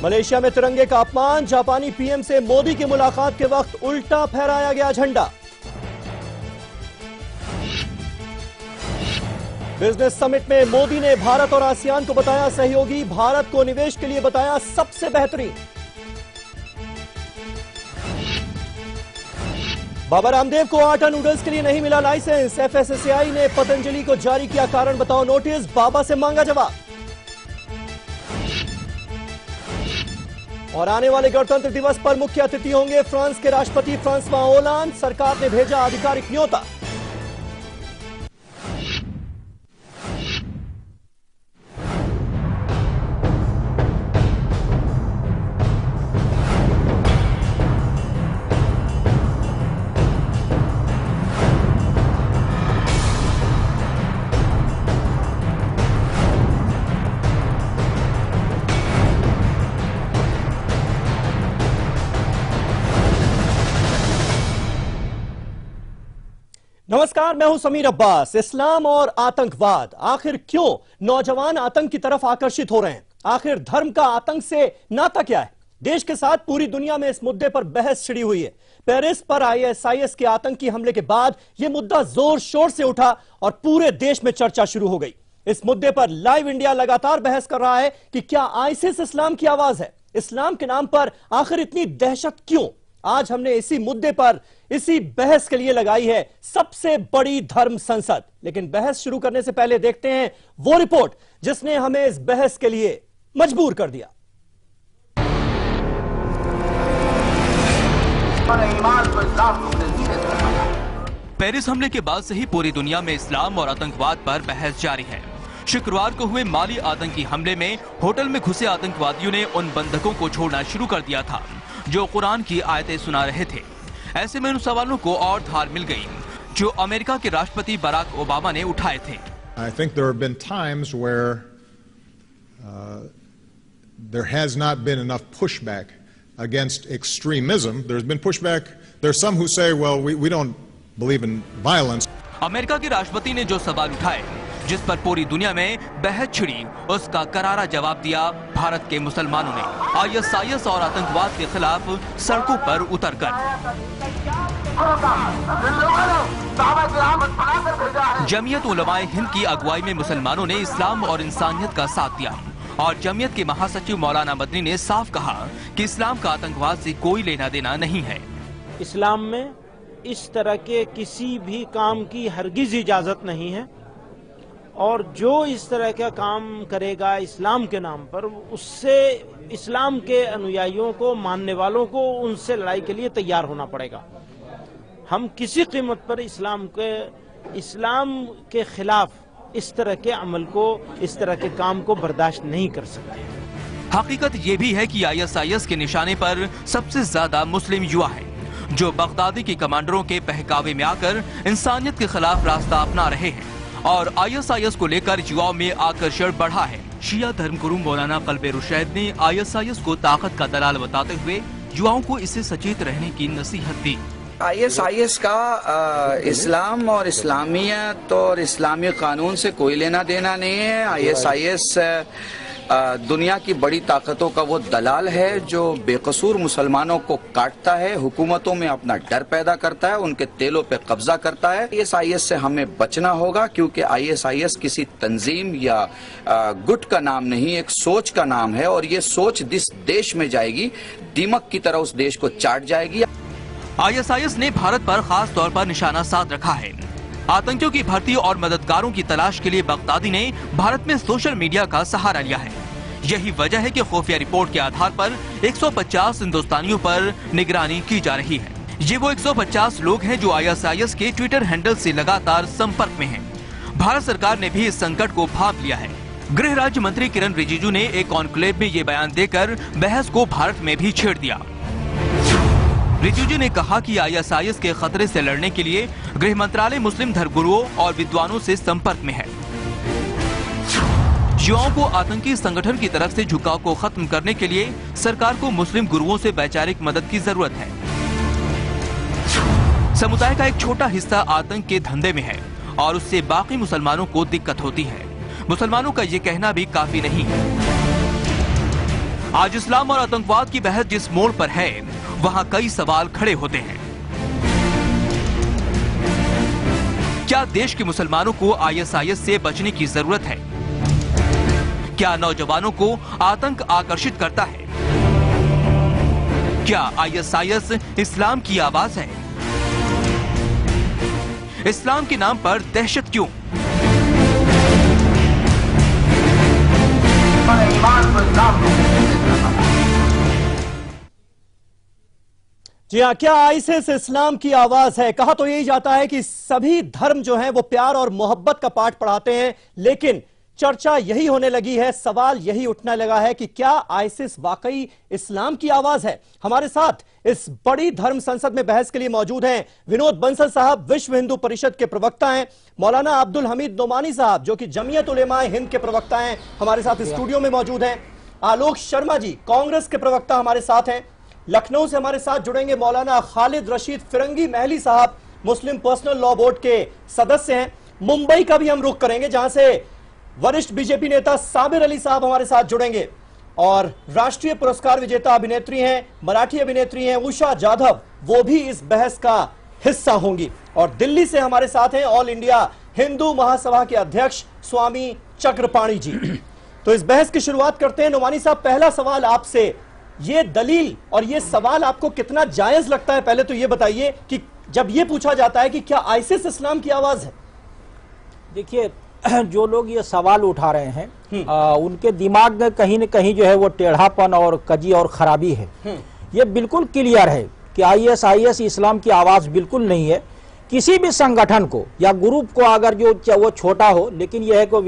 Malaysia में तिरंगे का अपमान, जापानी पीएम से मोदी की मुलाकात के वक्त उल्टा फहराया गया झंडा। बिजनेस समिट में मोदी ने भारत और आसियान को बताया सहयोगी, भारत को निवेश के लिए बताया सबसे बेहतरीन। बाबा रामदेव को आटा नूडल्स के लिए नहीं मिला लाइसेंस, एफएसएसएआई ने पतंजलि को जारी किया कारण बताओ नोटिस, बाबा से मांगा जवाब। और आने वाले गणतंत्र दिवस पर मुख्य अतिथि होंगे फ्रांस के राष्ट्रपति फ्रांसवा ओलांद, सरकार ने भेजा आधिकारिक न्योता। नमस्कार, मैं हूं समीर अब्बास। इस्लाम और आतंकवाद, आखिर क्यों नौजवान आतंक की तरफ आकर्षित हो रहे हैं? आखिर धर्म का आतंक से नाता क्या है? देश के साथ पूरी दुनिया में इस मुद्दे पर बहस छिड़ी हुई है। पेरिस पर आईएसआईएस के आतंकी हमले के बाद यह मुद्दा जोर शोर से उठा और पूरे देश में चर्चा शुरू हो गई। इस मुद्दे पर लाइव इंडिया लगातार बहस कर रहा है कि क्या आईसिस इस्लाम की आवाज है? इस्लाम के नाम पर आखिर इतनी दहशत क्यों? आज हमने इसी मुद्दे पर इसी बहस के लिए लगाई है सबसे बड़ी धर्म संसद। लेकिन बहस शुरू करने से पहले देखते हैं वो रिपोर्ट जिसने हमें इस बहस के लिए मजबूर कर दिया। पेरिस हमले के बाद से ही पूरी दुनिया में इस्लाम और आतंकवाद पर बहस जारी है। शुक्रवार को हुए माली आतंकी हमले में होटल में घुसे आतंकवादियों ने उन बंधकों को छोड़ना शुरू कर दिया था जो कुरान की आयतें सुना रहे थे। ऐसे में उन सवालों को और धार मिल गई जो अमेरिका के राष्ट्रपति बराक ओबामा ने उठाए थे। I think there have been times where there has not been enough pushback against extremism. There's been pushback. There's some who say, well, we don't believe in violence. America के राष्ट्रपति ने जो सवाल उठाए, जिस पर पूरी दुनिया में बहस छिड़ी, उसका करारा जवाब दिया भारत के मुसलमानों ने आईएसआईएस और आतंकवाद के खिलाफ सड़कों पर उतरकर। जमीयत उलमाए हिंद की अगुवाई में मुसलमानों ने इस्लाम और इंसानियत का साथ दिया और जमीयत के महासचिव मौलाना मदनी ने साफ कहा कि इस्लाम का आतंकवाद से कोई लेना देना नहीं है। इस्लाम में इस तरह के किसी भी काम की हरगिज इजाजत नहीं है और जो इस तरह का काम करेगा इस्लाम के नाम पर, उससे इस्लाम के अनुयायियों को, मानने वालों को उनसे लड़ाई के लिए तैयार होना पड़ेगा। हम किसी कीमत पर इस्लाम के खिलाफ इस तरह के अमल को, इस तरह के काम को बर्दाश्त नहीं कर सकते। हकीकत ये भी है कि आईएसआईएस के निशाने पर सबसे ज्यादा मुस्लिम युवा है जो बगदादी के कमांडरों के बहकावे में आकर इंसानियत के खिलाफ रास्ता अपना रहे हैं और आईएसआईएस को लेकर युवाओं में आकर्षण बढ़ा है। शिया धर्मगुरु मौलाना कल्बे रुशैद ने आईएसआईएस को ताकत का दलाल बताते हुए युवाओं को इससे सचेत रहने की नसीहत दी। आईएसआईएस का इस्लाम और इस्लामियत और इस्लामी कानून से कोई लेना देना नहीं है। आईएसआईएस दुनिया की बड़ी ताकतों का वो दलाल है जो बेकसूर मुसलमानों को काटता है, हुकूमतों में अपना डर पैदा करता है, उनके तेलों पे कब्जा करता है। आईएसआईएस से हमें बचना होगा क्योंकि आईएसआईएस किसी तंजीम या गुट का नाम नहीं, एक सोच का नाम है और ये सोच जिस देश में जाएगी दीमक की तरह उस देश को चाट जाएगी। आईएसआईएस ने भारत पर खास तौर पर निशाना साध रखा है। आतंकियों की भर्ती और मददगारों की तलाश के लिए बगदादी ने भारत में सोशल मीडिया का सहारा लिया है। यही वजह है कि खुफिया रिपोर्ट के आधार पर 150 हिंदुस्तानियों पर निगरानी की जा रही है। ये वो 150 लोग हैं जो आईएसआईएस के ट्विटर हैंडल से लगातार संपर्क में हैं। भारत सरकार ने भी इस संकट को भांप लिया है। गृह राज्य मंत्री किरण रिजिजू ने एक कॉन्क्लेव में ये बयान देकर बहस को भारत में भी छेड़ दिया। रिजिजू ने कहा कि आईएसआईएस के खतरे से लड़ने के लिए गृह मंत्रालय मुस्लिम धर्मगुरुओं और विद्वानों से संपर्क में है। युवाओं को आतंकी संगठन की तरफ से झुकाव को खत्म करने के लिए सरकार को मुस्लिम गुरुओं से वैचारिक मदद की जरूरत है। समुदाय का एक छोटा हिस्सा आतंक के धंधे में है और उससे बाकी मुसलमानों को दिक्कत होती है। मुसलमानों का ये कहना भी काफी नहीं है। आज इस्लाम और आतंकवाद की बहस जिस मोड़ पर है, वहां कई सवाल खड़े होते हैं। क्या देश के मुसलमानों को ISIS से बचने की जरूरत है? क्या नौजवानों को आतंक आकर्षित करता है? क्या ISIS इस्लाम की आवाज है? इस्लाम के नाम पर दहशत क्यों? जी हाँ, क्या आईसिस इस्लाम की आवाज है? कहा तो यही जाता है कि सभी धर्म जो हैं वो प्यार और मोहब्बत का पाठ पढ़ाते हैं, लेकिन चर्चा यही होने लगी है, सवाल यही उठने लगा है कि क्या आईसिस वाकई इस्लाम की आवाज है? हमारे साथ इस बड़ी धर्म संसद में बहस के लिए मौजूद हैं विनोद बंसल साहब, विश्व हिंदू परिषद के प्रवक्ता हैं, मौलाना अब्दुल हमीद नोमानी साहब जो कि जमीयत उलेमाए हिंद के प्रवक्ता हैं, हमारे साथ स्टूडियो में मौजूद हैं, आलोक शर्मा जी कांग्रेस के प्रवक्ता हमारे साथ हैं, लखनऊ से हमारे साथ जुड़ेंगे मौलाना खालिद रशीद फिरंगी महली साहब, मुस्लिम पर्सनल लॉ बोर्ड के सदस्य हैं, मुंबई का भी हम रुख करेंगे जहां से वरिष्ठ बीजेपी नेता साबिर अली साहब हमारे साथ जुड़ेंगे, और राष्ट्रीय पुरस्कार विजेता अभिनेत्री हैं, मराठी अभिनेत्री हैं उषा जाधव, वो भी इस बहस का हिस्सा होंगी, और दिल्ली से हमारे साथ हैं ऑल इंडिया हिंदू महासभा के अध्यक्ष स्वामी चक्रपाणी जी। तो इस बहस की शुरुआत करते हैं। नोमानी साहब, पहला सवाल आपसे, ये दलील और ये सवाल आपको कितना जायज लगता है? पहले तो ये बताइए कि जब ये पूछा जाता है कि क्या आईसिस इस्लाम की आवाज है? देखिए, जो लोग ये सवाल उठा रहे हैं उनके दिमाग में कहीं न कहीं जो है वो टेढ़ापन और कजी और खराबी है। ये बिल्कुल क्लियर है कि ISIS इस्लाम की आवाज बिल्कुल नहीं है। किसी भी संगठन को या ग्रुप को अगर जो वो छोटा हो, लेकिन यह है कि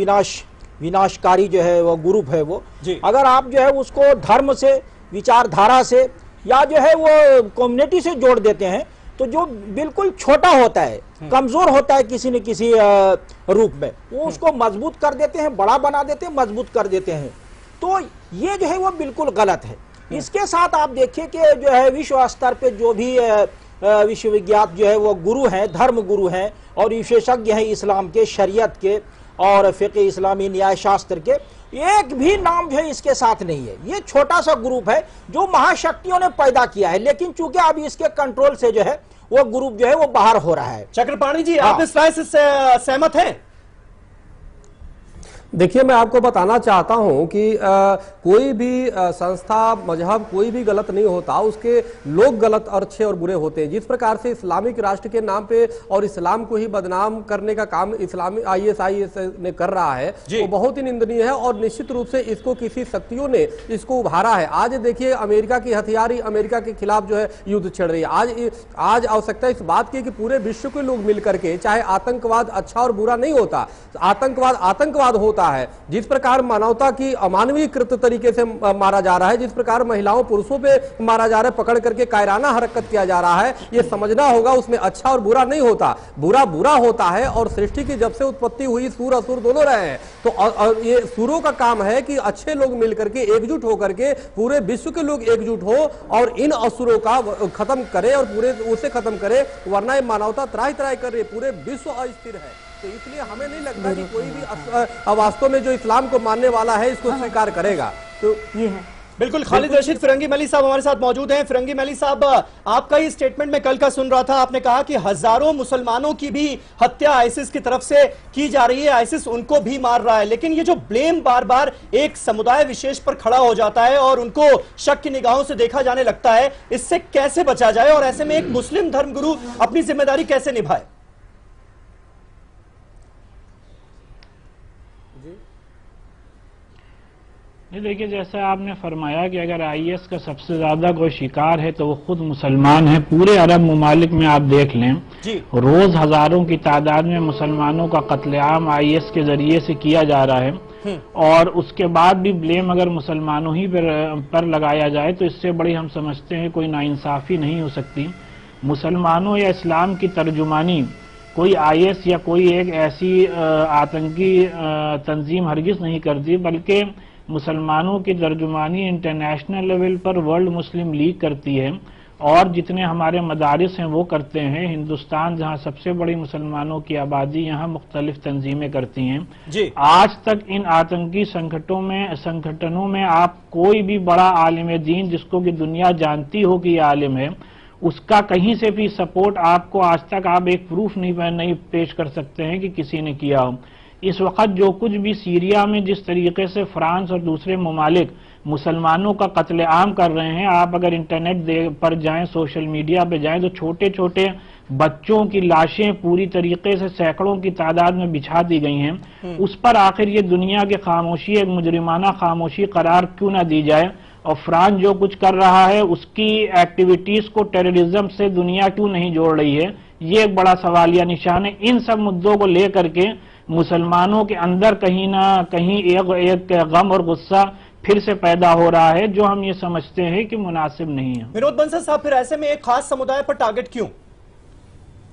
विनाशकारी जो है वो ग्रुप है वो, अगर आप जो है उसको धर्म से, विचारधारा से या जो है वो कम्युनिटी से जोड़ देते हैं, तो जो बिल्कुल छोटा होता है, कमजोर होता है किसी न किसी रूप में, वो उसको मजबूत कर देते हैं, बड़ा बना देते हैं, मजबूत कर देते हैं। तो ये जो है वो बिल्कुल गलत है। इसके साथ आप देखिए कि जो है विश्व स्तर पे जो भी विश्वविज्ञात जो है वो गुरु हैं, धर्म गुरु हैं और विशेषज्ञ हैं इस्लाम के, शरीयत के और फिक़्ह इस्लामी न्याय शास्त्र के, एक भी नाम जो है इसके साथ नहीं है। ये छोटा सा ग्रुप है जो महाशक्तियों ने पैदा किया है, लेकिन चूंकि अभी इसके कंट्रोल से जो है वो ग्रुप जो है वो बाहर हो रहा है। चक्रपाणी जी, आप इस राय से सहमत हैं? देखिए, मैं आपको बताना चाहता हूं कि कोई भी संस्था, मजहब, कोई भी गलत नहीं होता, उसके लोग गलत और अच्छे और बुरे होते हैं। जिस प्रकार से इस्लामिक राष्ट्र के नाम पे और इस्लाम को ही बदनाम करने का काम इस्लामी ISIS ने कर रहा है, वो बहुत ही निंदनीय है और निश्चित रूप से इसको किसी शक्तियों ने इसको उभारा है। आज देखिए, अमेरिका की हथियारी अमेरिका के खिलाफ जो है युद्ध छिड़ रही है। आज आवश्यकता इस बात की कि पूरे विश्व के लोग मिलकर के, चाहे आतंकवाद अच्छा और बुरा नहीं होता, आतंकवाद होता है। जिस प्रकार मानवता की अमानवीयकृत तरीके से मारा जा रहा है, जिस प्रकार महिलाओं पुरुषों पे मारा जा रहा है, पकड़ करके कायराना हरकत किया जा रहा है, ये समझना होगा उसमें अच्छा और बुरा नहीं होता, बुरा होता है। और सृष्टि की जब से उत्पत्ति हुई, सूर असुर दोनों रहे हैं, तो ये सूरों का काम है कि अच्छे लोग मिलकर के एकजुट होकर के पूरे विश्व के लोग एकजुट हो और इन असुरों का खत्म करे और पूरे उसे खत्म करे, वरना ये मानवता त्राही त्राही कर रही है, पूरे विश्व अस्थिर है। तो इसलिए हमें नहीं लगता कि कोई भी वास्तव में जो इस्लाम को मानने वाला है इसको स्वीकार करेगा। तो ये है बिल्कुल। खालिद रशीद फिरंगी महली साहब हमारे साथ मौजूद हैं। फिरंगी महली साहब, आपका ही स्टेटमेंट में कल का सुन रहा था, आपने कहा कि हजारों मुसलमानों की भी हत्या आईसिस की तरफ से की जा रही है, आईसिस उनको भी मार रहा है, लेकिन ये जो ब्लेम बार बार एक समुदाय विशेष पर खड़ा हो जाता है और उनको शक की निगाहों से देखा जाने लगता है, इससे कैसे बचा जाए और ऐसे में एक मुस्लिम धर्मगुरु अपनी जिम्मेदारी कैसे निभाए? देखिए, जैसा आपने फरमाया कि अगर IS का सबसे ज्यादा कोई शिकार है तो वो खुद मुसलमान है। पूरे अरब मुमालिक में आप देख लें, रोज हजारों की तादाद में मुसलमानों का कत्लेआम IS के जरिए से किया जा रहा है, और उसके बाद भी ब्लेम अगर मुसलमानों ही पर लगाया जाए तो इससे बड़ी हम समझते हैं कोई नाइंसाफी नहीं हो सकती। मुसलमानों या इस्लाम की तर्जुमानी कोई IS या कोई एक ऐसी आतंकी तंजीम हरगिज नहीं करती, बल्कि मुसलमानों की तर्जुमानी इंटरनेशनल लेवल पर वर्ल्ड मुस्लिम लीग करती है। और जितने हमारे मदारिस हैं वो करते हैं। हिंदुस्तान जहां सबसे बड़ी मुसलमानों की आबादी, यहाँ मुख्तलिफ तंजीमें करती हैं जी। आज तक इन आतंकी संगठनों में आप कोई भी बड़ा आलिम दीन जिसको कि दुनिया जानती हो कि ये आलिम है, उसका कहीं से भी सपोर्ट आपको आज तक आप एक प्रूफ नहीं पेश कर सकते हैं कि किसी ने किया हो। इस वक्त जो कुछ भी सीरिया में जिस तरीके से फ्रांस और दूसरे ममालिक मुसलमानों का कत्लेआम कर रहे हैं, आप अगर इंटरनेट पर जाएं, सोशल मीडिया पे जाएं, तो छोटे छोटे बच्चों की लाशें पूरी तरीके से सैकड़ों की तादाद में बिछा दी गई हैं। उस पर आखिर ये दुनिया की खामोशी एक मुजरिमाना खामोशी करार क्यों ना दी जाए? और फ्रांस जो कुछ कर रहा है उसकी एक्टिविटीज को टेररिज्म से दुनिया क्यों नहीं जोड़ रही है? ये एक बड़ा सवालिया निशान है। इन सब मुद्दों को लेकर के मुसलमानों के अंदर कहीं ना कहीं एक गम और गुस्सा फिर से पैदा हो रहा है, जो हम ये समझते हैं कि मुनासिब नहीं है। विनोद बंसल साहब, फिर ऐसे में एक खास समुदाय पर टारगेट क्यों?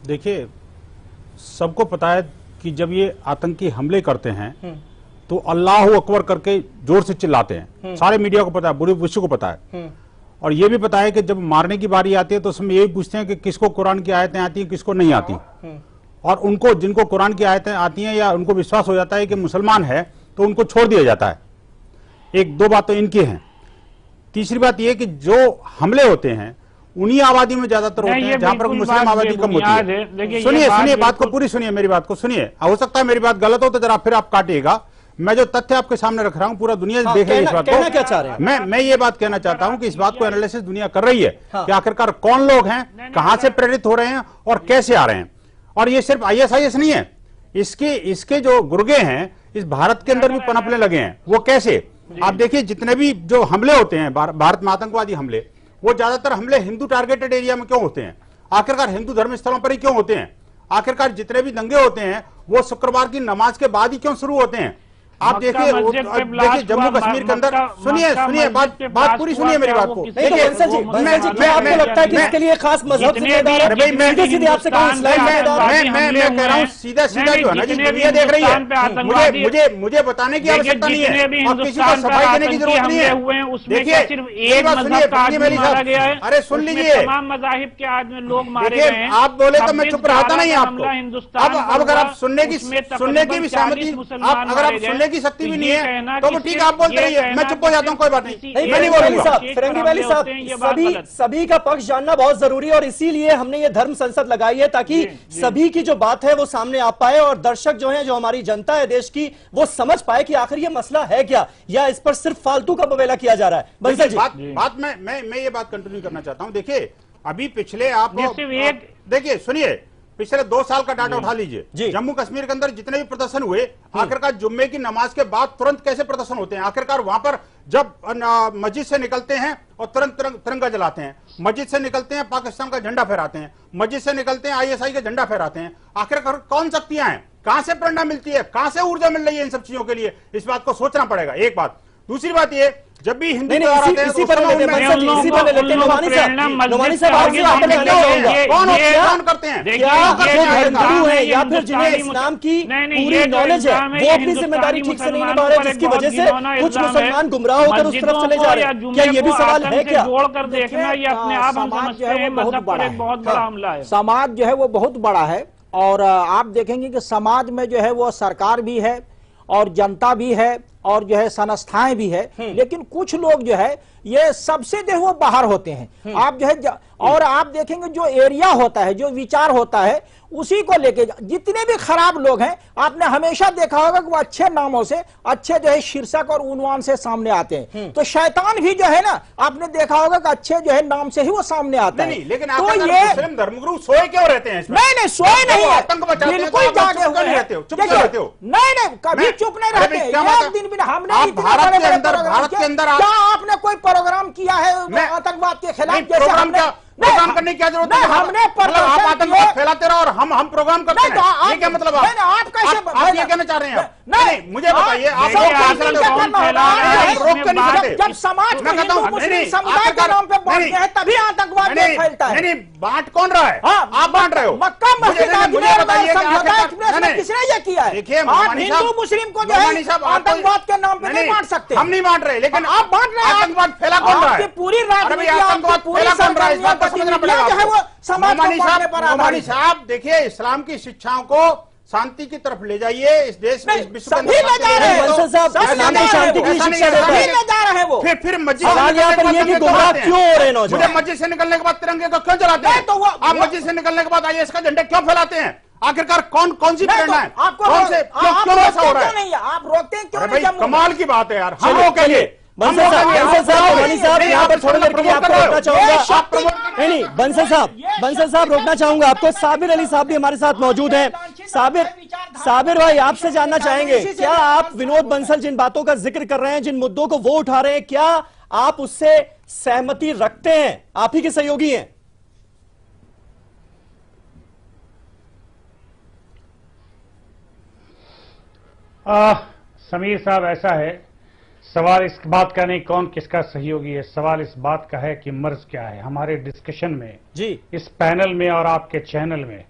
देखिए, सबको पता है कि जब ये आतंकी हमले करते हैं तो अल्लाह अकबर करके जोर से चिल्लाते हैं। सारे मीडिया को पता है, पूरे विश्व को पता है। और ये भी पता है कि जब मारने की बारी आती है तो उसमें यही पूछते हैं कि किसको कुरान की आयतें आती हैं, किसको नहीं आती। और उनको जिनको कुरान की आयतें आती हैं या उनको विश्वास हो जाता है कि मुसलमान है तो उनको छोड़ दिया जाता है। एक दो बात तो इनकी हैं। तीसरी बात यह कि जो हमले होते हैं उन्हीं आबादी में ज्यादातर होते हैं जहां पर मुस्लिम आबादी कम होती है। सुनिए बात को पूरी सुनिए, मेरी बात को सुनिए। हो सकता है मेरी बात गलत हो तो जरा फिर आप काटिएगा। मैं जो तथ्य आपके सामने रख रहा हूं, पूरा दुनिया देख रही है इस बात को। क्या चाह रहे हैं? मैं ये बात कहना चाहता हूं कि इस बात को एनालिसिस दुनिया कर रही है कि आखिरकार कौन लोग हैं, कहां से प्रेरित हो रहे हैं और कैसे आ रहे हैं। और ये सिर्फ ISIS नहीं है, इसके जो गुर्गे हैं इस भारत के अंदर भी पनपने लगे हैं। वो कैसे? आप देखिए, जितने भी जो हमले होते हैं भारत में, आतंकवादी हमले, वो ज्यादातर हमले हिंदू टारगेटेड एरिया में क्यों होते हैं? आखिरकार हिंदू धर्म स्थलों पर ही क्यों होते हैं? आखिरकार जितने भी दंगे होते हैं वो शुक्रवार की नमाज के बाद ही क्यों शुरू होते हैं? आप देखिए जम्मू कश्मीर के अंदर, सुनिए बात पूरी सुनिए मेरी बात को। आपको लगता है कि इसके लिए खास मजहब जिम्मेदार है? मैं आपसे कहूं, मैं कह रहा हूं सीधा जो है ना, दुनिया देख रही है, मुझे बताने की आवश्यकता नहीं है और किसी को सफाई देने की जरूरत नहीं है। देखिए, सुनिए, अरे सुन लीजिए, तमाम मज़ाहिब के आदमी लोग मारे गए हैं। आप बोले तो मैं चुप रहता नहीं आपको। अब अगर आप सुनने की भी सहमति, अगर आप सुनने की शक्ति भी नहीं है तो ठीक है, आप बोलते रहिए, मैं चुप हो जाता हूं, कोई बात नहीं, मैं नहीं बोलूंगा। फिरंगी वैली साहब, सभी का पक्ष जानना बहुत जरूरी है और इसीलिए हमने ये धर्म संसद लगाई है ताकि सभी की जो बात है वो सामने आ पाए और दर्शक जो है, जो हमारी जनता है देश की, वो समझ पाए कि आखिर ये मसला है क्या, या इस पर सिर्फ फालतू का बवेला किया जा रहा है। बंसल जी, बात मैं ये बात कंटिन्यू करना चाहता हूं। देखिए, अभी पिछले आप देखिए, सुनिए, पिछले 2 साल का डाटा उठा लीजिए। जम्मू कश्मीर के अंदर जितने भी प्रदर्शन हुए, आखिरकार जुम्मे की नमाज के बाद तुरंत कैसे प्रदर्शन होते हैं? आखिरकार वहां पर जब मस्जिद से निकलते हैं और तुरंत तिरंगा जलाते हैं, मस्जिद से निकलते हैं पाकिस्तान का झंडा फहराते हैं, मस्जिद से निकलते हैं ISI का झंडा फहराते हैं। आखिरकार कौन शक्तियां हैं? कहां से प्रेरणा मिलती है? कहां से ऊर्जा मिल रही है इन सब चीजों के लिए? इस बात को सोचना पड़ेगा, एक बात। दूसरी बात ये, जब भी हिंदू इसी पर नुमानी साहब, कौन करते हैं? हिंदू है या फिर जिन्हें इस्लाम की पूरी नॉलेज है, वो अपनी जिम्मेदारी ठीक से नहीं निभा रहे, जिसकी वजह से कुछ मुसलमान गुमराह होकर उस तरफ चले जा रहे हैं। क्या ये भी सवाल है? क्या जोड़कर देखना ये अपने आप हम समझते हैं बहुत बड़ा हमला है। समाज जो है वो बहुत बड़ा है और आप देखेंगे कि समाज में जो है वो सरकार भी है और जनता भी है और जो है संस्थाएं भी है, लेकिन कुछ लोग जो है ये सबसे जो है वो बाहर होते हैं। आप जो है और आप देखेंगे जो एरिया होता है, जो विचार होता है, उसी को लेके जितने भी खराब लोग हैं, आपने हमेशा देखा होगा कि वो अच्छे नामों से, अच्छे जो है शीर्षक और उन्वान से सामने आते हैं। तो शैतान भी जो है ना, आपने देखा होगा कि अच्छे जो है नाम से ही वो सामने आता है। लेकिन तो ये मुस्लिम धर्मगुरु सोए क्यों रहते हैं? नहीं, सोए नहीं है, बिल्कुल जागे हुए रहते हो, चुप रहते हो। नहीं, कभी चुप नहीं रहते। एक दिन भी हमने भारत के अंदर क्या आपने कोई प्रोग्राम किया है आतंकवाद के खिलाफ? प्रोग्राम करने की क्या जरूरत है? हमने आप आतंकवाद फैलाते रहो और हम प्रोग्राम करते हैं, ये क्या मतलब? आप ये कहना चाह रहे हैं? नहीं, मुझे बताइए, आप रोक के नहीं सकते। जब समाज में हिंदू मुस्लिम समुदाय के नाम पे बांटते हैं तभी आतंकवाद फैलता है। नहीं, बांट कौन रहा है? आप बांट रहे हो। मक्का मस्जिद किसने ये किया है? आप हिंदू मुस्लिम को जो है आतंकवाद के नाम पे नहीं बांट सकते। हम नहीं बांट रहे, लेकिन आप बांट रहे हैं। आतंकवाद फैला कौन रहा है? पूरी राजनीति, आतंकवाद फैला कौन रहा है? इस बात को समझना पड़ेगा। मोमानी साहब देखिए, इस्लाम की शिक्षाओं को शांति की तरफ ले जाइए। इस देश में, इस विश्व सभी ले जा रहे हैं, इस्लाम को शांति की शिक्षा देता है। ले जा रहे हैं वो। फिर मस्जिद सवाल यहाँ पर ये कि गुमराह क्यों हो रहे हैं नौजवान? मुझे मस्जिद से निकलने के बाद तिरंगे को क्यों जलाते हैं? आप मस्जिद से निकलने के बाद आईएस का झंडा क्यों फैलाते हैं? आखिरकार कौन सी प्रेरणा है? कौन से क्यों ऐसा हो रहा है? आप रोकते हैं क्यों? भाई कमाल की बात है यार। हम रोकेंगे। बंसल साहब, यहाँ पर थोड़ी देर के लिए आपको रोकना चाहूंगा। नहीं, बंसल साहब रोकना चाहूंगा आपको। साबिर अली साहब भी हमारे साथ मौजूद हैं। साबिर भाई, आपसे जानना चाहेंगे, क्या आप विनोद बंसल जिन बातों का जिक्र कर रहे हैं, जिन मुद्दों को वो उठा रहे हैं, क्या आप उससे सहमति रखते हैं? आप ही के सहयोगी हैं। समीर साहब, ऐसा है, सवाल इस बात का नहीं कौन किसका सहयोगी है, सवाल इस बात का है कि मर्ज क्या है। हमारे डिस्कशन में जी, इस पैनल में और आपके चैनल में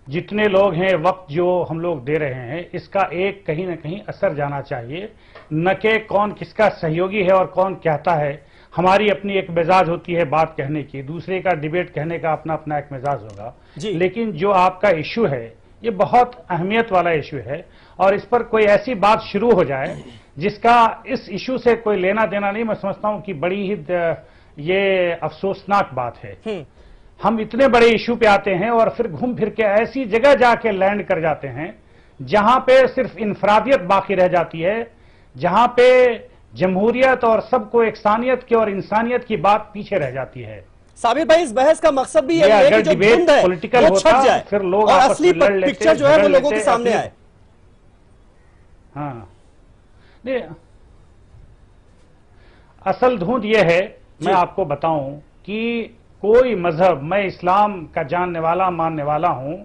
जितने लोग हैं, वक्त जो हम लोग दे रहे हैं, इसका एक कहीं ना कहीं असर जाना चाहिए, न कि कौन किसका सहयोगी है और कौन कहता है। हमारी अपनी एक मिजाज होती है बात कहने की, दूसरे का डिबेट कहने का अपना अपना एक मिजाज होगा। लेकिन जो आपका इशू है, ये बहुत अहमियत वाला इशू है, और इस पर कोई ऐसी बात शुरू हो जाए जिसका इस इशू से कोई लेना देना नहीं, मैं समझता हूं कि बड़ी ही ये अफसोसनाक बात है। हम इतने बड़े इशू पे आते हैं और फिर घूम फिर के ऐसी जगह जाके लैंड कर जाते हैं जहां पे सिर्फ इंफरादियत बाकी रह जाती है, जहां पे जमहूरियत और सबको एकसानियत की और इंसानियत की बात पीछे रह जाती है। साबिर भाई, इस बहस का मकसद भी यही है कि जो धुंध है पॉलिटिकल वो छप जाए, फिर लोग और असली पिक्चर जो है वो लोगों के सामने आए। हाँ, नहीं, असल धुंध ये है, मैं आपको बताऊं कि कोई मजहब, मैं इस्लाम का जानने वाला मानने वाला हूं,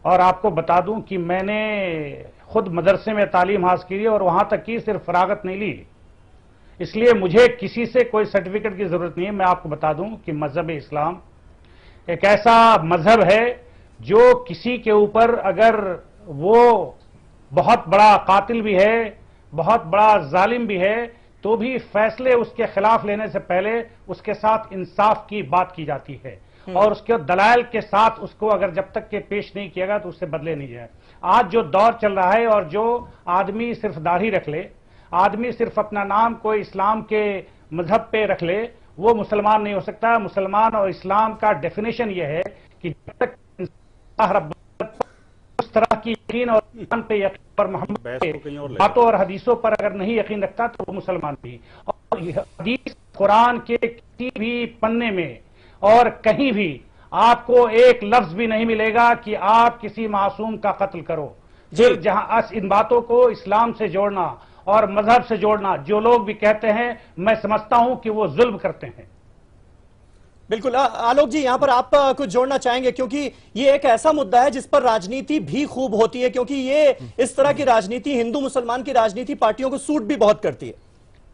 और आपको बता दूं कि मैंने खुद मदरसे में तालीम हासिल की और वहां तक की सिर्फ फरागत नहीं ली, इसलिए मुझे किसी से कोई सर्टिफिकेट की जरूरत नहीं है। मैं आपको बता दूं कि मजहब इस्लाम एक ऐसा मजहब है जो किसी के ऊपर, अगर वो बहुत बड़ा कातिल भी है, बहुत बड़ा जालिम भी है, तो भी फैसले उसके खिलाफ लेने से पहले उसके साथ इंसाफ की बात की जाती है, और उसके दलाइल के साथ उसको अगर जब तक के पेश नहीं किएगा तो उससे बदले नहीं जाए। आज जो दौर चल रहा है, और जो आदमी सिर्फ दाढ़ी रख ले, आदमी सिर्फ अपना नाम कोई इस्लाम के मजहब पे रख ले, वो मुसलमान नहीं हो सकता। मुसलमान और इस्लाम का डेफिनेशन ये है कि जब तक उस तरह की यकीन और ईमान पे यकीन पर मोहम्मद के बातों और हदीसों पर अगर नहीं यकीन रखता तो वो मुसलमान भी। और हदीस कुरान के किसी भी पन्ने में और कहीं भी आपको एक लफ्ज भी नहीं मिलेगा कि आप किसी मासूम का कत्ल करो। जहां इन बातों को इस्लाम से जोड़ना और मजहब से जोड़ना, जो लोग भी कहते हैं, मैं समझता हूं कि वो जुल्म करते हैं। बिल्कुल। आलोक जी, यहां पर आप कुछ जोड़ना चाहेंगे, क्योंकि ये एक ऐसा मुद्दा है जिस पर राजनीति भी खूब होती है, क्योंकि ये इस तरह की राजनीति, हिंदू मुसलमान की राजनीति पार्टियों को सूट भी बहुत करती है।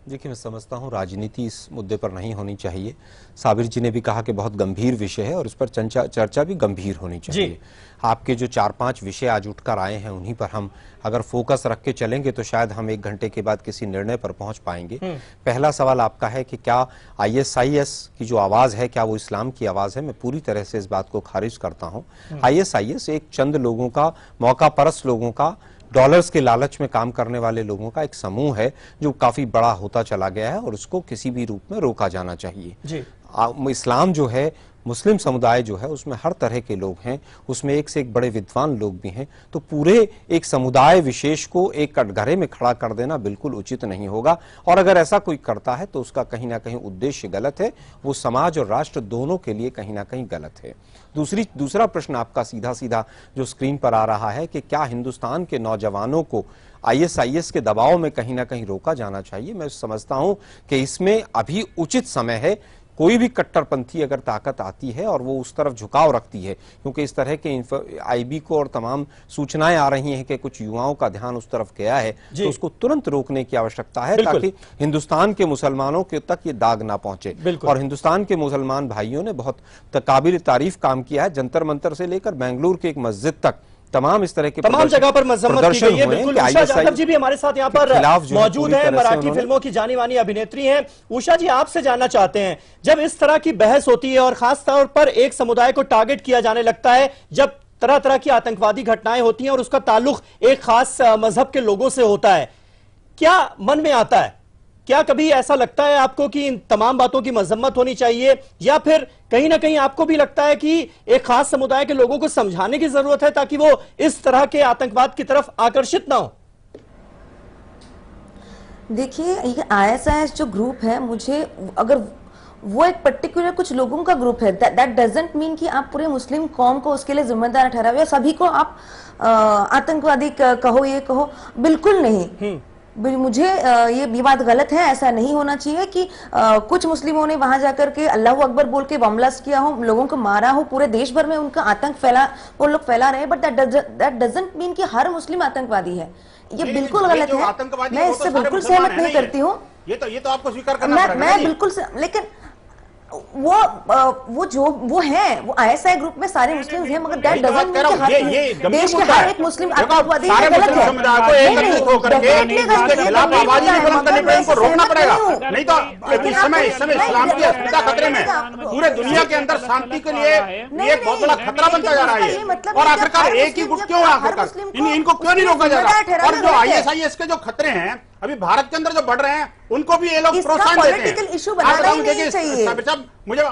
देखिए, मैं समझता हूं राजनीति इस मुद्दे पर नहीं होनी चाहिए। साबिर जी ने भी कहा कि बहुत गंभीर विषय है और उस पर चर्चा भी गंभीर होनी चाहिए। आपके जो 4-5 विषय आज उठकर आए हैं, उन्हीं पर हम अगर फोकस रख के चलेंगे तो शायद हम 1 घंटे के बाद किसी निर्णय पर पहुंच पाएंगे। पहला सवाल आपका है कि क्या ISIS की जो आवाज है, क्या वो इस्लाम की आवाज है? मैं पूरी तरह से इस बात को खारिज करता हूं। ISIS एक चंद लोगों का, मौका परस्त लोगों का, डॉलर्स के लालच में काम करने वाले लोगों का एक समूह है जो काफी बड़ा होता चला गया है, और उसको किसी भी रूप में रोका जाना चाहिए। इस्लाम जो है, मुस्लिम समुदाय जो है, उसमें हर तरह के लोग हैं, उसमें एक से एक बड़े विद्वान लोग भी हैं, तो पूरे एक समुदाय विशेष को एक कटघरे में खड़ा कर देना बिल्कुल उचित नहीं होगा। और अगर ऐसा कोई करता है तो उसका कहीं ना कहीं उद्देश्य गलत है, वो समाज और राष्ट्र दोनों के लिए कहीं ना कहीं गलत है। दूसरा प्रश्न आपका सीधा सीधा जो स्क्रीन पर आ रहा है कि क्या हिंदुस्तान के नौजवानों को ISIS के दबाव में कहीं ना कहीं रोका जाना चाहिए? मैं समझता हूं कि इसमें अभी उचित समय है। कोई भी कट्टरपंथी अगर ताकत आती है और वो उस तरफ झुकाव रखती है, क्योंकि इस तरह के IB को और तमाम सूचनाएं आ रही हैं कि कुछ युवाओं का ध्यान उस तरफ गया है, तो उसको तुरंत रोकने की आवश्यकता है, ताकि हिंदुस्तान के मुसलमानों के तक ये दाग ना पहुंचे। और हिंदुस्तान के मुसलमान भाइयों ने बहुत काबिल तारीफ काम किया है, जंतर मंतर से लेकर बेंगलुरु की एक मस्जिद तक तमाम इस तरह के तमाम जगह पर मजम्मत की गई है। बिल्कुल, उषा जाधव जी भी हमारे साथ यहाँ पर मौजूद है, मराठी फिल्मों की जानी मानी अभिनेत्री हैं। उषा जी, आपसे जानना चाहते हैं, जब इस तरह की बहस होती है और खास तौर पर एक समुदाय को टारगेट किया जाने लगता है, जब तरह तरह की आतंकवादी घटनाएं होती हैं और उसका ताल्लुक एक खास मजहब के लोगों से होता है, क्या मन में आता है? क्या कभी ऐसा लगता है आपको कि इन तमाम बातों की मजम्मत होनी चाहिए, या फिर कहीं ना कहीं आपको भी लगता है कि एक खास समुदाय के लोगों को समझाने की जरूरत है ताकि वो इस तरह के आतंकवाद की तरफ आकर्षित ना हो? देखिए, ये ISIS जो ग्रुप है, मुझे अगर वो एक पर्टिकुलर कुछ लोगों का ग्रुप है, दैट डजंट मीन कि आप पूरे मुस्लिम कौम को उसके लिए जिम्मेदार ठहराओ या सभी को आप आतंकवादी कहो, ये कहो, बिल्कुल नहीं। मुझे ये बात गलत है, ऐसा नहीं होना चाहिए कि कुछ मुस्लिमों ने वहां जाकर के अल्लाह अकबर बोल के बम ब्लास्ट किया हो, लोगों को मारा हो, पूरे देश भर में उनका आतंक वो लोग फैला रहे हैं, बट दैट डजंट मीन कि हर मुस्लिम आतंकवादी है। ये बिल्कुल गलत है, मैं इससे बिल्कुल सहमत नहीं करती हूँ। ये तो आपको स्वीकार करना पड़ेगा। मैं बिल्कुल, लेकिन वो है, वो ISI ग्रुप में सारे मुस्लिम हैं, मगर दैट डजंट मीन कि देश के हर एक मुस्लिम आतंकवादी है। गलत है, इनको रोकना पड़ेगा, नहीं तो इस समय इस्लाम की अस्मिता खतरे में, पूरे दुनिया के अंदर शांति के लिए एक बहुत बड़ा खतरा बनता जा रहा है। और आखिरकार एक ही गुट क्यों, आखिरकार इनको क्यों नहीं रोका जा रहा? और जो ISIS के जो खतरे हैं अभी भारत के अंदर जो बढ़ रहे हैं, उनको भी ये लोग प्रोत्साहन देते हैं। पॉलिटिकल इशू बनाना ही नहीं चाहिए। मुझे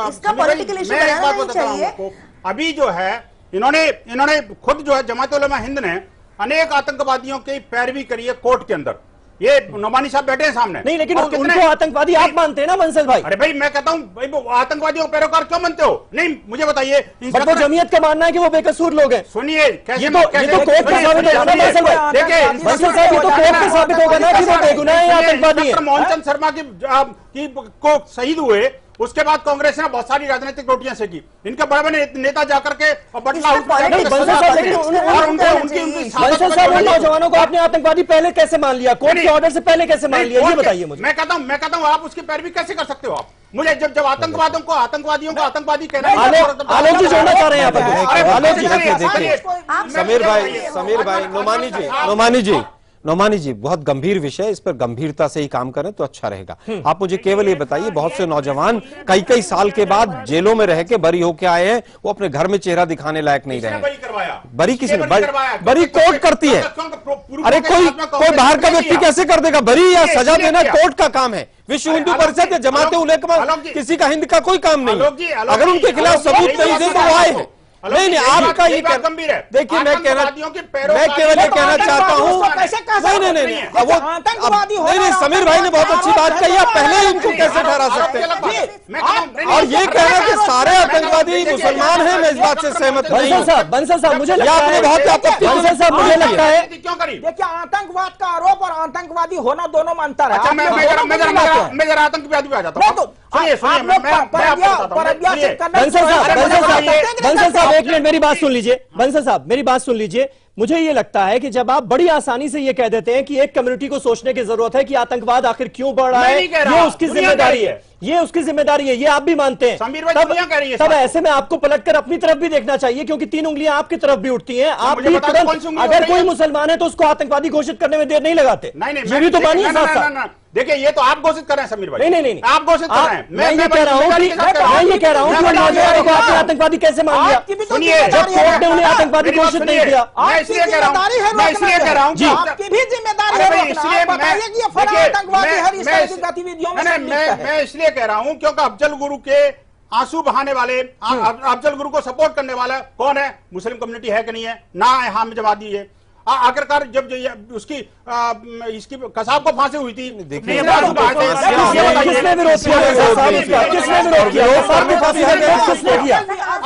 इसका पॉलिटिकल इशू बनाना नहीं चाहिए। अभी जो है इन्होंने खुद जो है जमात उलमा हिंद ने अनेक आतंकवादियों की पैरवी करी है कोर्ट के अंदर। ये नोमानी साहब बैठे हैं सामने। नहीं, लेकिन उनको आतंकवादी आप मानते हैं ना बंसल भाई? अरे भाई, मैं कहता हूँ आतंकवादियों को पैरोकार क्यों मानते हो? नहीं, मुझे बताइए। तो जमीयत का मानना है कि वो बेकसूर लोग हैं। सुनिए, ये तो कोर्ट में साबित होगा ना बंसल भाई। देखिए बंसल साहब, ये तो कोर्ट में साबित होगा ना कि वो बेगुनाह है, आतंकवादी है। मोहनचंद शर्मा को शहीद हुए, उसके बाद कांग्रेस ने बहुत सारी राजनीतिक रोटियां सेकी। इनके बड़े बड़े नेता जाकर के और बटला नौजवानों को आपने आतंकवादी पहले कैसे मान लिया? कोर्ट के ऑर्डर से पहले कैसे मान लिया, ये बताइए मुझे। मैं कहता हूँ आप उसकी पैरवी कैसे कर सकते हो? आप मुझे जब आतंकवादियों को आतंकवादी कहना है। आलोक जी जोड़ना चाह रहे हैं यहाँ पर। देखिए समीर भाई, नोमानी जी बहुत गंभीर विषय, इस पर गंभीरता से ही काम करें तो अच्छा रहेगा। आप मुझे केवल ये बताइए, बहुत से नौजवान कई साल के बाद जेलों में रह के बरी होके आए हैं, वो अपने घर में चेहरा दिखाने लायक नहीं रहे। बरी किसी ने? बरी कोर्ट करती है। अरे कोई बाहर का व्यक्ति कैसे कर देगा बरी? या सजा देना कोर्ट का काम है। विश्व हिंदू परिषद या जमात उलेमा किसी का हिंद का कोई काम नहीं। अगर उनके खिलाफ सबूत नहीं दे तो वो आए हैं। नहीं, आपका ये गंभीर है। देखिए, मैं केवल ये कहना चाहता हूँ, नहीं, समीर भाई ने बहुत अच्छी बात कही। आप पहले इनको कैसे ठहरा सकते हैं? और ये कहना कि सारे आतंकवादी मुसलमान हैं, मैं इस बात से सहमत नहीं हूँ। बंसल साहब, मुझे आपने बहुत आपत्ति, बंसल साहब मुझे लगता है, देखिए, आतंकवाद का आरोप और आतंकवादी होना दोनों मानता है। मैं जरा आतंकवादी पे आ जाता हूँ। बंसल साहब एक मिनट मेरी बात सुन लीजिए। बंसल साहब मेरी बात सुन लीजिए। मुझे ये लगता है कि जब आप बड़ी आसानी से ये कह देते हैं कि एक कम्युनिटी को सोचने की जरूरत है कि आतंकवाद आखिर क्यों बढ़ रहा है, ये उसकी जिम्मेदारी है, ये उसकी जिम्मेदारी है, ये आप भी मानते हैं। तब ऐसे में आपको पलटकर अपनी तरफ भी देखना चाहिए, क्योंकि 3 उंगलियां आपकी तरफ भी उठती हैं। आप भी तुरंत अगर कोई मुसलमान है तो उसको आतंकवादी घोषित करने में देर नहीं लगाते। ये भी तो मानिए साथ साथ। देखिए, ये तो आप घोषित कर रहे हैं समीर भाई। नहीं, आप घोषित कर रहे हैं। मैं ये कह रहा हूँ कि नौजवानों को आपने आतंकवादी कैसे मान लिया? सुनिए, जब कोर्ट ने उन्हें आतंकवादी घोषित नहीं किया। मैं इसलिए कह रहा हूँ जी, आपकी भी जिम्मेदारी है। मैं इसलिए कह रहा हूँ क्योंकि अफजल गुरु के आंसू बहाने वाले, अफजल गुरु को सपोर्ट करने वाला कौन है? मुस्लिम कम्युनिटी है कि नहीं है? ना है, हम जवाबी है। आखिरकार जब उसकी इसकी कसाब को फांसी हुई थी, किसने विरोध किया?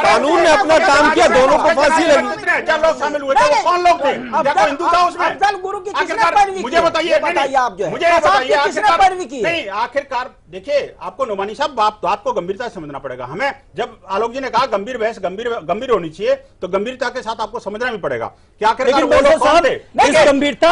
कानून ने अपना काम किया, दोनों को फांसी लगी। जब लोग शामिल हुए थे कौन लोग थे? क्या कोई हिंदू था उसमें? अफजल गुरु की किसने पैरवी की? मुझे बताइए, आप जो है मुझे बताइए किसने पैरवी की? नहीं, आखिरकार देखिए, आपको नोमानी साहब बात को गंभीरता से समझना पड़ेगा। हमें जब आलोक जी ने कहा गंभीर बहस गंभीर होनी चाहिए, तो गंभीरता के साथ आपको समझना भी पड़ेगा कि आखिरकार इस गंभीरता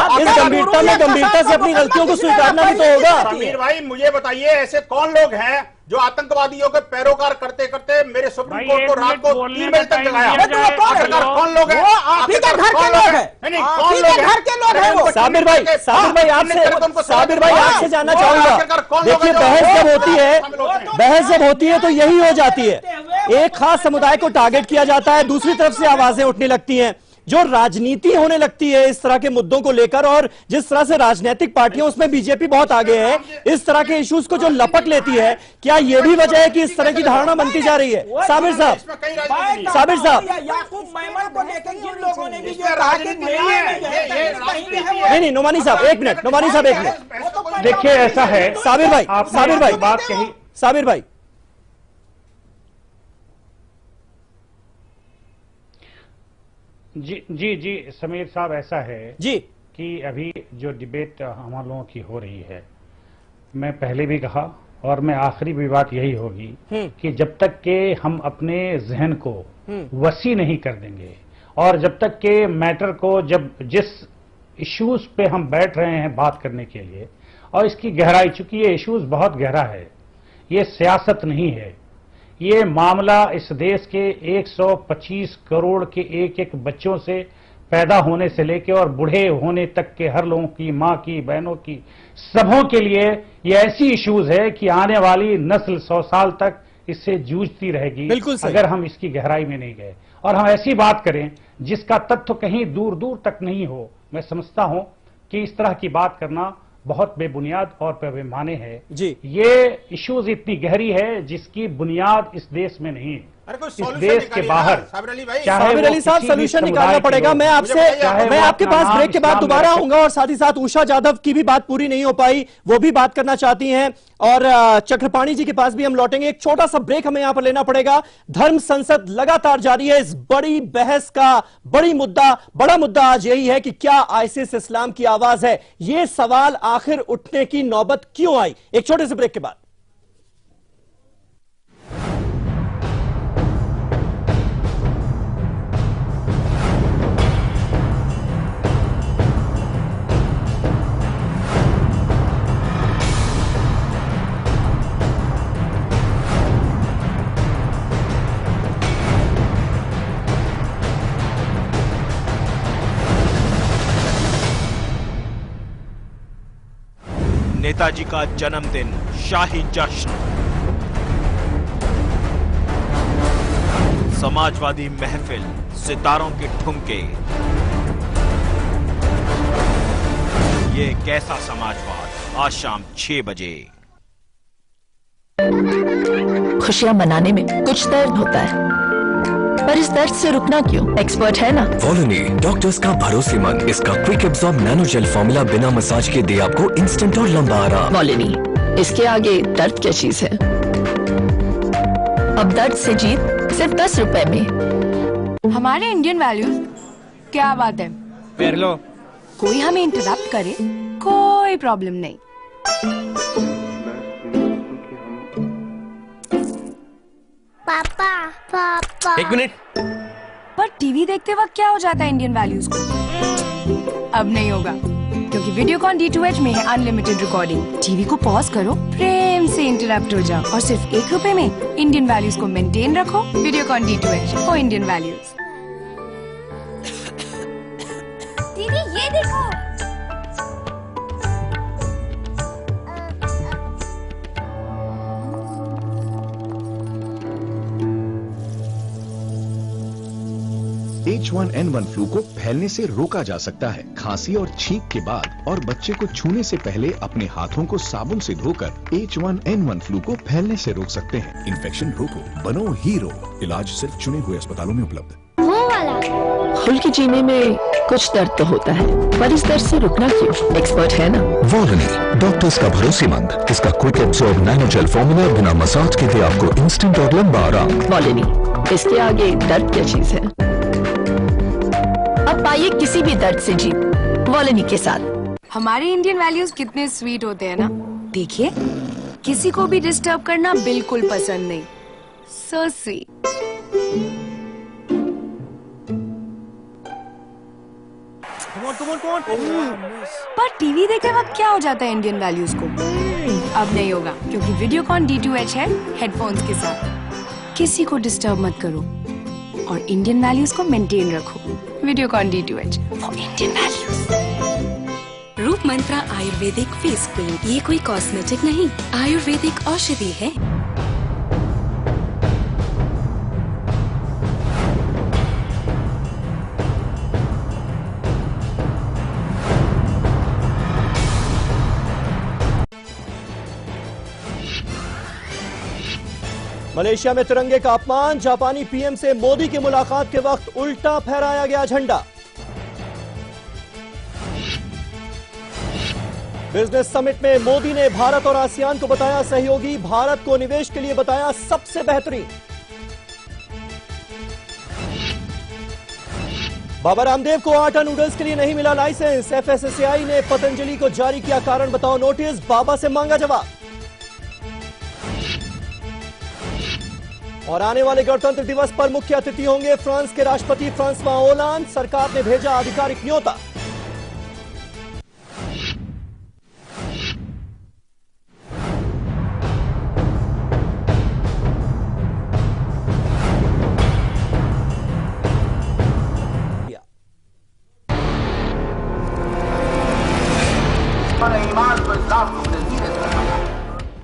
से अपनी गलतियों को स्वीकारना भी तो होगा। समीर भाई, मुझे बताइए, ऐसे कौन लोग हैं जो आतंकवादियों के पैरोकार करते करते मेरे सुप्रीम कोर्ट को रात को 3 बजे तक जगाया। आखिरकार कौन लोग हैं? आप ही के घर के लोग हैं, आप ही के घर के लोग हैं वो। साबिर भाई आपसे जानना चाहूंगा, देखिए बहस जब होती है तो यही हो जाती है, एक खास समुदाय को टारगेट किया जाता है, दूसरी तरफ से आवाजें उठने लगती हैं, जो राजनीति होने लगती है इस तरह के मुद्दों को लेकर, और जिस तरह से राजनीतिक पार्टियां, उसमें बीजेपी बहुत आगे है, इस तरह के इश्यूज को जो लपक लेती है, क्या यह भी वजह है कि इस तरह की धारणा बनती जा रही है? साबिर साहब नहीं, नुमानी साहब एक मिनट, देखिए ऐसा है साबिर भाई बात कही, साबिर भाई जी समीर साहब, ऐसा है जी कि अभी जो डिबेट हम लोगों की हो रही है, मैं पहले भी कहा और मैं आखिरी भी बात यही होगी कि जब तक के हम अपने जहन को वसी नहीं कर देंगे और जब तक के मैटर को, जब जिस इश्यूज पे हम बैठ रहे हैं बात करने के लिए, और इसकी गहराई, चूंकि ये इश्यूज बहुत गहरा है, ये सियासत नहीं है, ये मामला इस देश के 125 करोड़ के एक बच्चों से पैदा होने से लेकर और बूढ़े होने तक के हर लोगों की, माँ की, बहनों की, सबों के लिए ये ऐसी इश्यूज है कि आने वाली नस्ल 100 साल तक इससे जूझती रहेगी अगर हम इसकी गहराई में नहीं गए और हम ऐसी बात करें जिसका तथ्य कहीं दूर दूर तक नहीं हो। मैं समझता हूं कि इस तरह की बात करना बहुत बेबुनियाद और बेमाने है जी। ये इश्यूज इतनी गहरी है जिसकी बुनियाद इस देश में नहीं है, इस देश के बाहर। साबिर अली साहब, सोल्यूशन निकालना पड़ेगा। मैं आपके पास ब्रेक के बाद दोबारा आऊंगा और साथ ही साथ उषा जाधव की भी बात पूरी नहीं हो पाई, वो भी बात करना चाहती हैं, और चक्रपाणी जी के पास भी हम लौटेंगे। एक छोटा सा ब्रेक हमें यहां पर लेना पड़ेगा। धर्म संसद लगातार जारी है, इस बड़ी बहस का बड़ा मुद्दा आज यही है कि क्या आईसिस इस्लाम की आवाज है? ये सवाल आखिर उठने की नौबत क्यों आई? एक छोटे से ब्रेक के बाद। नेताजी का जन्मदिन, शाही जश्न, समाजवादी महफिल, सितारों के ठुमके, ये कैसा समाजवाद? आज शाम 6 बजे। खुशियां मनाने में कुछ दर्द होता है, पर इस दर्द से रुकना क्यों? एक्सपर्ट है ना वॉलोनी, डॉक्टर्स का भरोसेमंद। इसका quick absorb nano gel formula बिना मसाज के दे आपको इंस्टेंट और लंबा आराम। वॉलोनी, इसके आगे दर्द क्या चीज है? अब दर्द से जीत सिर्फ 10 रुपए में। हमारे इंडियन वैल्यूज, क्या बात है, पैर लो। कोई हमें इंटरप्ट करे कोई प्रॉब्लम नहीं। पापा 1 मिनट। पर टीवी देखते वक्त क्या हो जाता है इंडियन वैल्यूज को? अब नहीं होगा, क्योंकि वीडियोकॉन D2H में है अनलिमिटेड रिकॉर्डिंग। टीवी को पॉज करो, प्रेम से इंटरप्ट हो जाओ और सिर्फ 1 रुपए में इंडियन वैल्यूज को मेंटेन रखो। Videocon D2H for Indian values. दीदी ये देखो, H1N1 फ्लू को फैलने से रोका जा सकता है। खांसी और छींक के बाद और बच्चे को छूने से पहले अपने हाथों को साबुन से धोकर H1N1 फ्लू को फैलने से रोक सकते हैं। इन्फेक्शन रोको, बनो हीरो। इलाज सिर्फ चुने हुए अस्पतालों में उपलब्ध। खुल के जीने में कुछ दर्द तो होता है, पर इस दर्द से रुकना क्यों? एक्सपर्ट है ना वॉलोनी, डॉक्टर्स का भरोसेमंद। इसका quick absorb nano gel formula बिना मसाज के दे आपको इंस्टेंट और लंबा आराम। वॉलोनी, इसके आगे दर्द क्या चीज है? अब पाइए किसी भी दर्द से जीत वॉलोनी के साथ। हमारे इंडियन वैल्यूज कितने स्वीट होते हैं ना। देखिए, किसी को भी डिस्टर्ब करना बिल्कुल पसंद नहीं। So sweet. पर टीवी देखते वक्त क्या हो जाता है इंडियन वैल्यूज को? अब नहीं होगा, क्योंकि वीडियोकॉन D2H है हेडफोन्स के साथ। किसी को डिस्टर्ब मत करो और इंडियन वैल्यूज को मेंटेन रखो। Videocon D2H for Indian values. रूप मंत्रा आयुर्वेदिक फेस क्रीम, ये कोई कॉस्मेटिक नहीं, आयुर्वेदिक औषधि है। मलेशिया में तिरंगे का अपमान, जापानी पीएम से मोदी की मुलाकात के वक्त उल्टा फहराया गया झंडा। बिजनेस समिट में मोदी ने भारत और आसियान को बताया सहयोगी, भारत को निवेश के लिए बताया सबसे बेहतरीन। बाबा रामदेव को आटा नूडल्स के लिए नहीं मिला लाइसेंस, FSSAI ने पतंजलि को जारी किया कारण बताओ नोटिस, बाबा से मांगा जवाब। और आने वाले गणतंत्र दिवस पर मुख्य अतिथि होंगे फ्रांस के राष्ट्रपति फ्रांसवा ओलांद, सरकार ने भेजा आधिकारिक न्योता।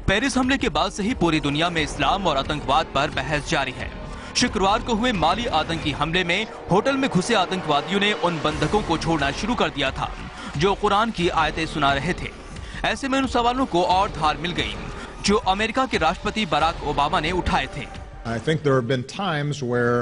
पेरिस हमले के बाद से ही पूरी दुनिया में इस्लाम और आतंकवाद पर बहस जारी है। शुक्रवार को हुए माली आतंकी हमले में होटल में घुसे आतंकवादियों ने उन बंधकों को छोड़ना शुरू कर दिया था जो कुरान की आयतें सुना रहे थे। ऐसे में उन सवालों को और धार मिल गई जो अमेरिका के राष्ट्रपति बराक ओबामा ने उठाए थे। I think there have been times where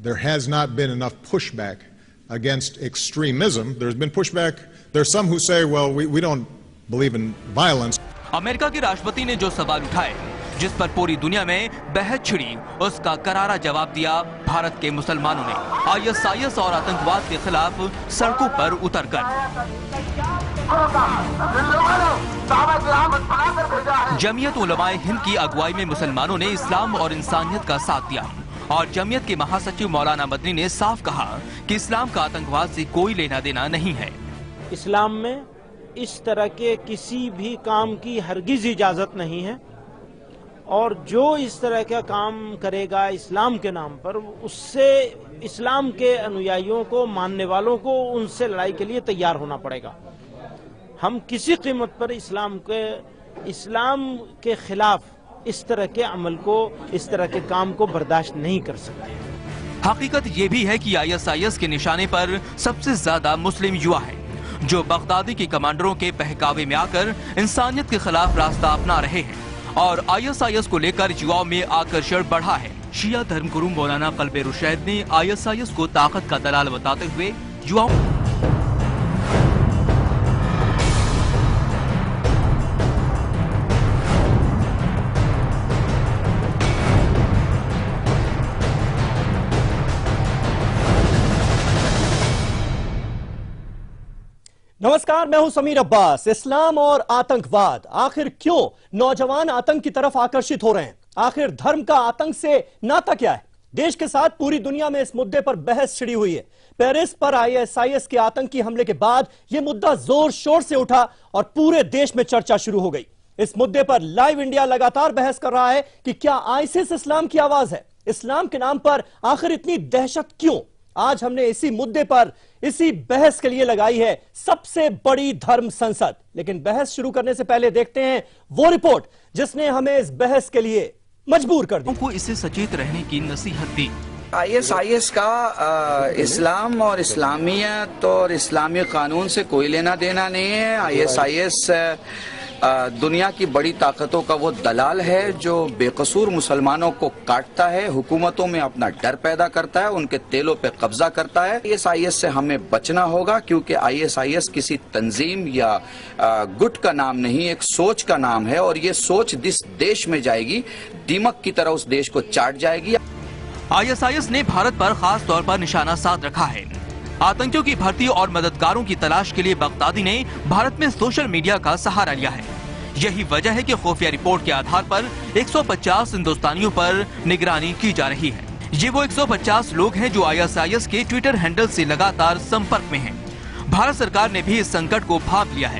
there has not been enough pushback against extremism. There's been pushback. There's some who say, well, we don't believe in violence. America के राष्ट्रपति ने जो सवाल उठाए जिस पर पूरी दुनिया में बहस छिड़ी, उसका करारा जवाब दिया भारत के मुसलमानों ने ISIS और आतंकवाद के खिलाफ सड़कों पर उतरकर। जमीयत उलमाए हिंद की अगुवाई में मुसलमानों ने इस्लाम और इंसानियत का साथ दिया और जमीयत के महासचिव मौलाना मदनी ने साफ कहा कि इस्लाम का आतंकवाद से कोई लेना देना नहीं है। इस्लाम में इस तरह के किसी भी काम की हरगिज इजाजत नहीं है और जो इस तरह का काम करेगा इस्लाम के नाम पर, उससे इस्लाम के अनुयायियों को, मानने वालों को उनसे लड़ाई के लिए तैयार होना पड़ेगा। हम किसी कीमत पर इस्लाम के खिलाफ इस तरह के अमल को, इस तरह के काम को बर्दाश्त नहीं कर सकते। हकीकत ये भी है कि ISIS के निशाने पर सबसे ज्यादा मुस्लिम युवा है जो बगदादी के कमांडरों के बहकावे में आकर इंसानियत के खिलाफ रास्ता अपना रहे हैं और ISIS को लेकर युवाओं में आकर्षण बढ़ा है। शिया धर्मगुरु मौलाना कल्बे रुशैद ने ISIS को ताकत का दलाल बताते हुए युवाओं नमस्कार, मैं हूं समीर अब्बास। इस्लाम और आतंकवाद, आखिर क्यों नौजवान आतंक की तरफ आकर्षित हो रहे हैं? आखिर धर्म का आतंक से नाता क्या है? देश के साथ पूरी दुनिया में इस मुद्दे पर बहस छिड़ी हुई है। पेरिस पर ISIS के आतंकी हमले के बाद यह मुद्दा जोर शोर से उठा और पूरे देश में चर्चा शुरू हो गई। इस मुद्दे पर लाइव इंडिया लगातार बहस कर रहा है कि क्या ISIS इस्लाम की आवाज है? इस्लाम के नाम पर आखिर इतनी दहशत क्यों? आज हमने इसी मुद्दे पर इसी बहस के लिए लगाई है सबसे बड़ी धर्म संसद। लेकिन बहस शुरू करने से पहले देखते हैं वो रिपोर्ट जिसने हमें इस बहस के लिए मजबूर कर दिया। को इससे सचेत रहने की नसीहत दी। ISIS का इस्लाम और इस्लामियत और इस्लामी कानून से कोई लेना देना नहीं है। ISIS दुनिया की बड़ी ताकतों का वो दलाल है जो बेकसूर मुसलमानों को काटता है, हुकूमतों में अपना डर पैदा करता है, उनके तेलों पे कब्जा करता है। ISIS से हमें बचना होगा क्योंकि ISIS किसी तंजीम या गुट का नाम नहीं, एक सोच का नाम है और ये सोच जिस देश में जाएगी दीमक की तरह उस देश को चाट जाएगी। ISIS ने भारत पर खास तौर पर निशाना साध रखा है। आतंकियों की भर्ती और मददगारों की तलाश के लिए बगदादी ने भारत में सोशल मीडिया का सहारा लिया है। यही वजह है कि खुफिया रिपोर्ट के आधार पर 150 हिंदुस्तानियों पर निगरानी की जा रही है। ये वो 150 लोग हैं जो ISIS के ट्विटर हैंडल से लगातार संपर्क में हैं। भारत सरकार ने भी इस संकट को भांप लिया है।